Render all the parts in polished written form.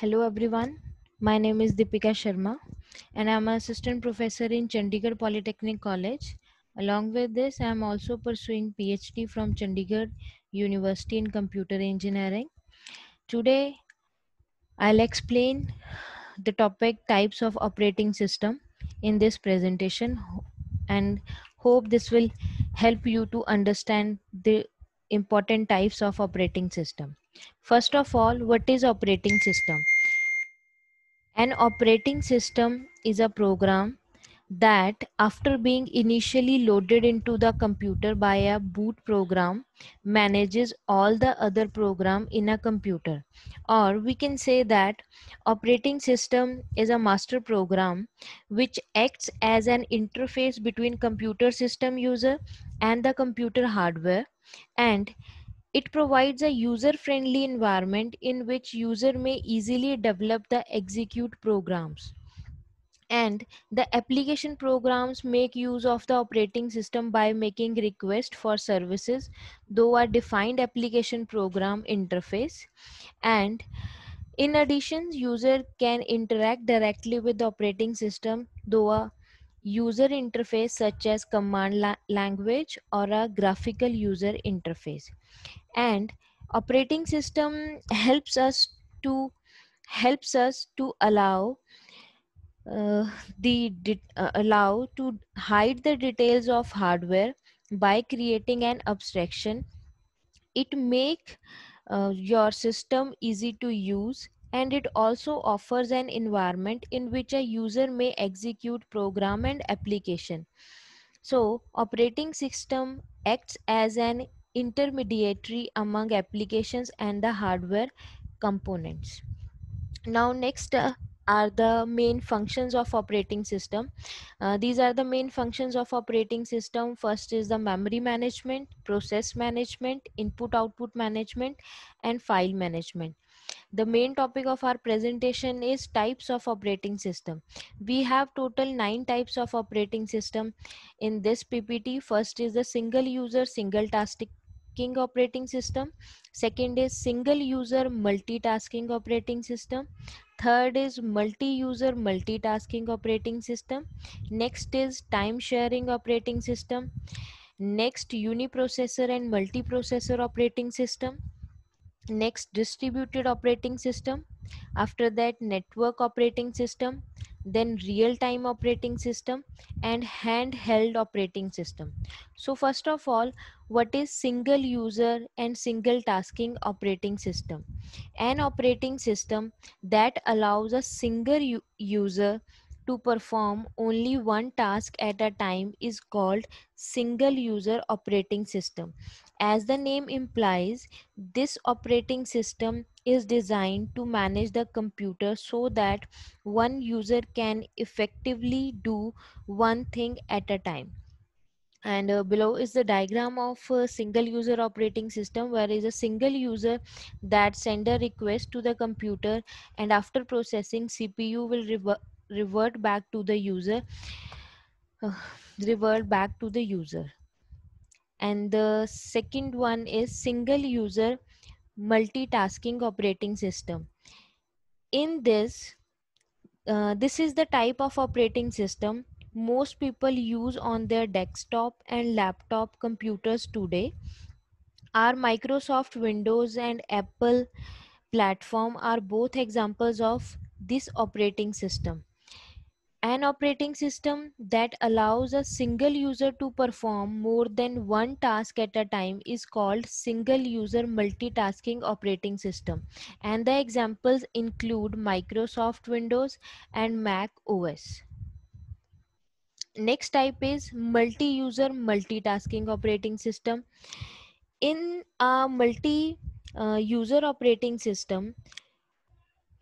Hello everyone, my name is Deepika Sharma and I am an assistant professor in Chandigarh Polytechnic College. Along with this, I am also pursuing PhD from Chandigarh University in Computer Engineering. Today, I'll explain the topic types of operating system in this presentation and hope this will help you to understand the important types of operating system. First of all, what is operating system? An operating system is a program that, after being initially loaded into the computer by a boot program, manages all the other program in a computer. Or we can say that operating system is a master program which acts as an interface between computer system user and the computer hardware, and it provides a user-friendly environment in which user may easily develop the execute programs. And the application programs make use of the operating system by making requests for services though a defined application program interface. And in addition, user can interact directly with the operating system though a user interface such as command language or a graphical user interface. And operating system to helps us to allow to hide the details of hardware by creating an abstraction. It make your system easy to use, and it also offers an environment in which a user may execute program and application. So operating system acts as an intermediary among applications and the hardware components. Now next are the main functions of operating system. These are the main functions of operating system. First is the memory management, process management, input output management, and file management. The main topic of our presentation is types of operating system. We have total 9 types of operating system in this PPT. First is the single user single tasking operating system. Second is single user multitasking operating system. Third is multi-user multitasking operating system. Next is time sharing operating system. Next, uniprocessor and multiprocessor operating system. Next, distributed operating system. After that, network operating system, then real-time operating system, and handheld operating system. So first of all, what is single user and single tasking operating system? An operating system that allows a single user to perform only one task at a time is called single user operating system. As the name implies, this operating system is designed to manage the computer so that one user can effectively do one thing at a time. And below is the diagram of a single user operating system, where is a single user that send a request to the computer, and after processing, CPU will revert back to the user uh, revert back to the user. And the second one is single user multitasking operating system. In this is the type of operating system most people use on their desktop and laptop computers today. Our Microsoft Windows and Apple platform are both examples of this operating system. An operating system that allows a single user to perform more than one task at a time is called single user multitasking operating system. And the examples include Microsoft Windows and Mac OS. Next type is multi-user multitasking operating system. In a multi-user operating system,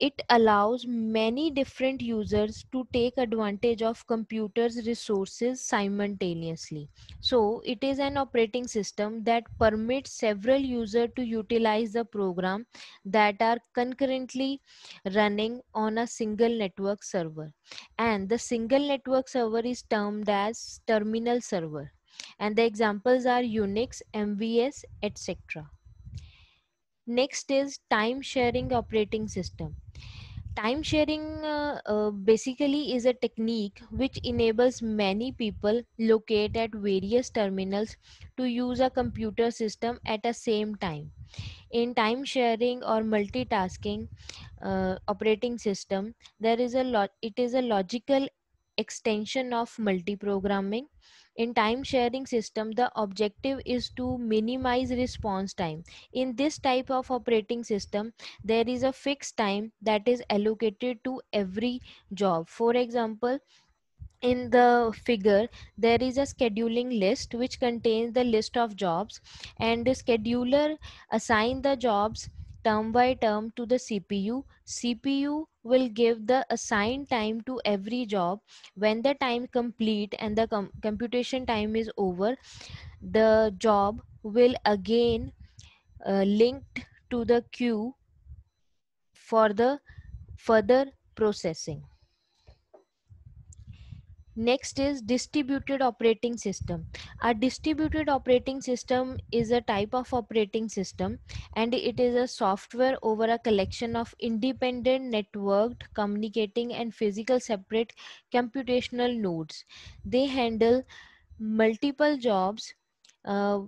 it allows many different users to take advantage of computers resources simultaneously. So it is an operating system that permits several users to utilize the program that are concurrently running on a single network server. And the single network server is termed as terminal server. And the examples are Unix, MVS, etc. Next is time sharing operating system. Time sharing basically is a technique which enables many people located at various terminals to use a computer system at the same time. In time sharing or multitasking operating system, there is a lot. It is a logical extension of multiprogramming. In time sharing system, the objective is to minimize response time. In this type of operating system, there is a fixed time that is allocated to every job. For example, in the figure there is a scheduling list which contains the list of jobs, and the scheduler assign the jobs term by term to the cpu will give the assigned time to every job. When the time complete and the computation time is over, the job will again linked to the queue for the further processing. Next is distributed operating system. A distributed operating system is a type of operating system, and it is a software over a collection of independent networked communicating and physical separate computational nodes. They handle multiple jobs uh,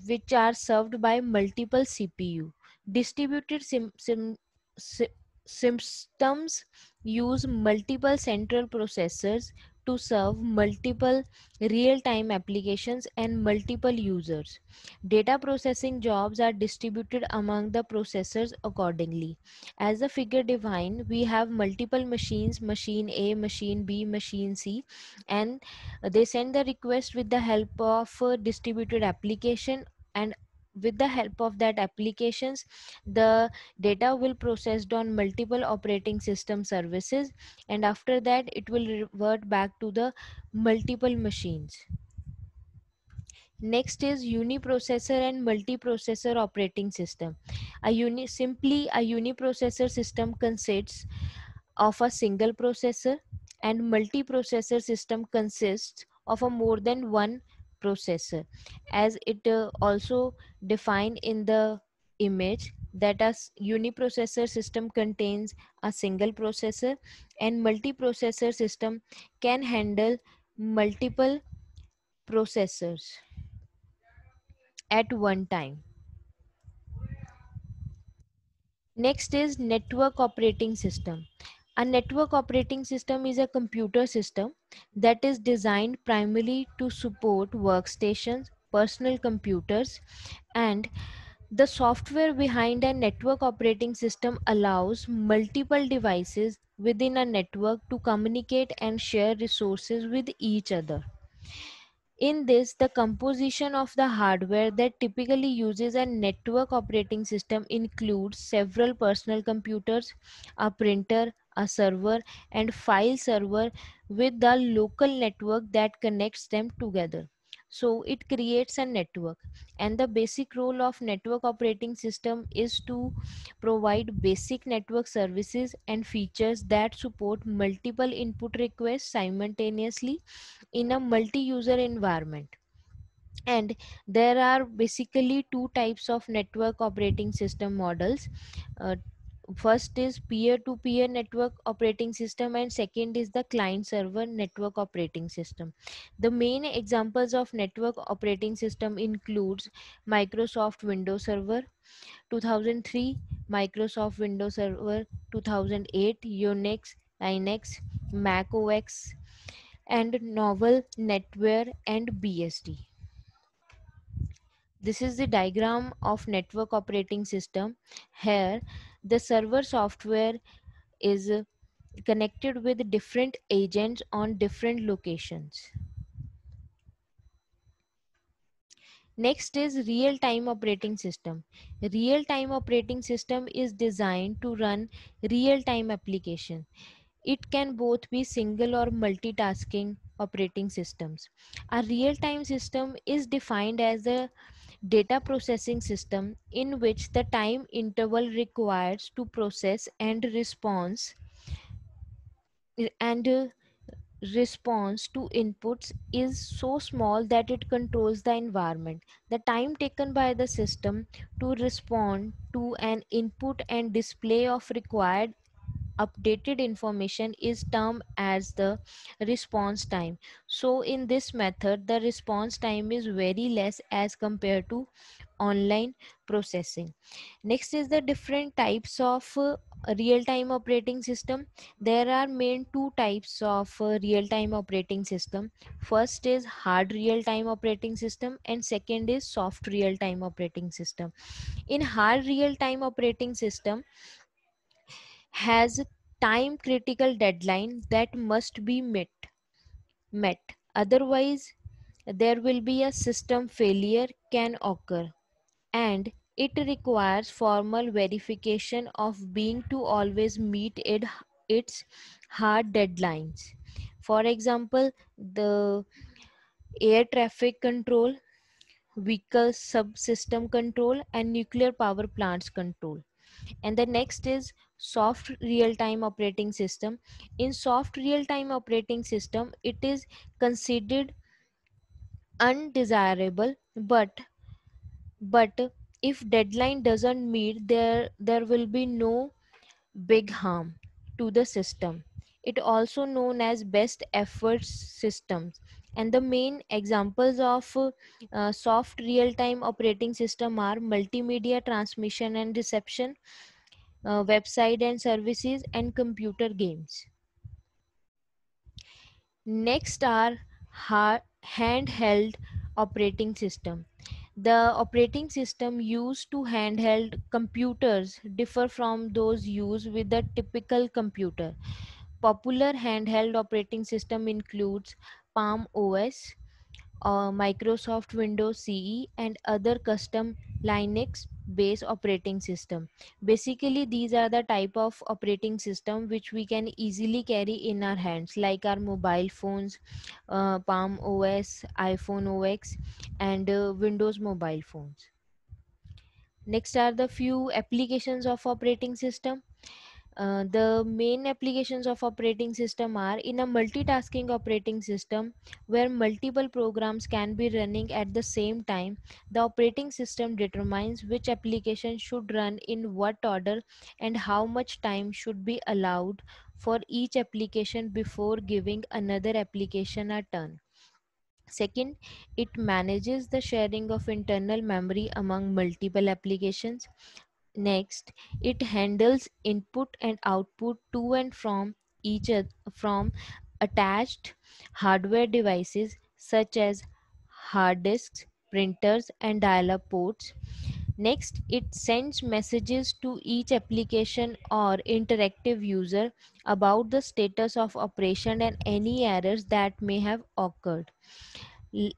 which are served by multiple CPU. Distributed systems use multiple central processors to serve multiple real-time applications and multiple users. Data processing jobs are distributed among the processors accordingly. As the figure defines, we have multiple machines, machine A, machine B, machine C, and they send the request with the help of a distributed application, and with the help of that applications, the data will processed on multiple operating system services, and after that it will revert back to the multiple machines. Next is uniprocessor and multiprocessor operating system. Simply a uniprocessor system consists of a single processor, and multiprocessor system consists of a more than one processor, as it also defined in the image that a uniprocessor system contains a single processor, and multiprocessor system can handle multiple processors at one time. Next is network operating system. A network operating system is a computer system that is designed primarily to support workstations, personal computers, and the software behind a network operating system allows multiple devices within a network to communicate and share resources with each other. In this, the composition of the hardware that typically uses a network operating system includes several personal computers, a printer, a server, and file server with the local network that connects them together. So it creates a network, and the basic role of network operating system is to provide basic network services and features that support multiple input requests simultaneously in a multi-user environment. And there are basically two types of network operating system models. uh, First is peer-to-peer network operating system, and second is the client server network operating system. The main examples of network operating system includes Microsoft Windows Server 2003, Microsoft Windows Server 2008, Unix, Linux, Mac OS, and novel NetWare and BSD. This is the diagram of network operating system. Here, the server software is connected with different agents on different locations. Next is real-time operating system. Real-time operating system is designed to run real-time application. It can both be single or multitasking operating systems. A real-time system is defined as a data processing system in which the time interval required to process and response to inputs is so small that it controls the environment. The time taken by the system to respond to an input and display of required updated information is termed as the response time. So in this method the response time is very less as compared to online processing. Next is the different types of real-time operating system. There are main two types of real-time operating system. First is hard real-time operating system and second is soft real-time operating system. In hard real-time operating system has time critical deadline that must be met, otherwise there will be a system failure can occur, and it requires formal verification of being to always meet its hard deadlines. For example, the air traffic control, vehicle subsystem control, and nuclear power plants control. And the next is soft real time operating system. In soft real time operating system, it is considered undesirable, but if deadline doesn't meet, there will be no big harm to the system. It also known as best efforts systems. And the main examples of soft real time operating system are multimedia transmission and reception, website and services, and computer games. Next are handheld operating system. The operating system used to handheld computers differ from those used with the typical computer. Popular handheld operating system includes Palm OS, Microsoft Windows CE, and other custom Linux based operating system. Basically, these are the type of operating system which we can easily carry in our hands, like our mobile phones, Palm OS, iPhone OS, and Windows mobile phones. Next are the few applications of operating system. The main applications of operating system are in a multitasking operating system where multiple programs can be running at the same time. The operating system determines which application should run in what order and how much time should be allowed for each application before giving another application a turn. Second, it manages the sharing of internal memory among multiple applications. Next, it handles input and output to and from from attached hardware devices such as hard disks, printers, and dial-up ports. Next, it sends messages to each application or interactive user about the status of operation and any errors that may have occurred.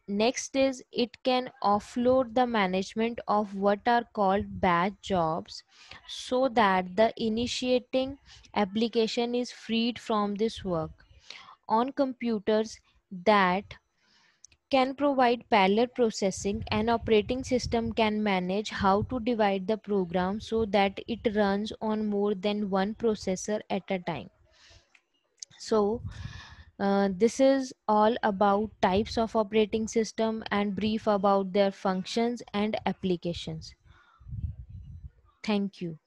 Next is it can offload the management of what are called batch jobs so that the initiating application is freed from this work. On computers that can provide parallel processing, an operating system can manage how to divide the program so that it runs on more than one processor at a time. So this is all about types of operating system and brief about their functions and applications. Thank you.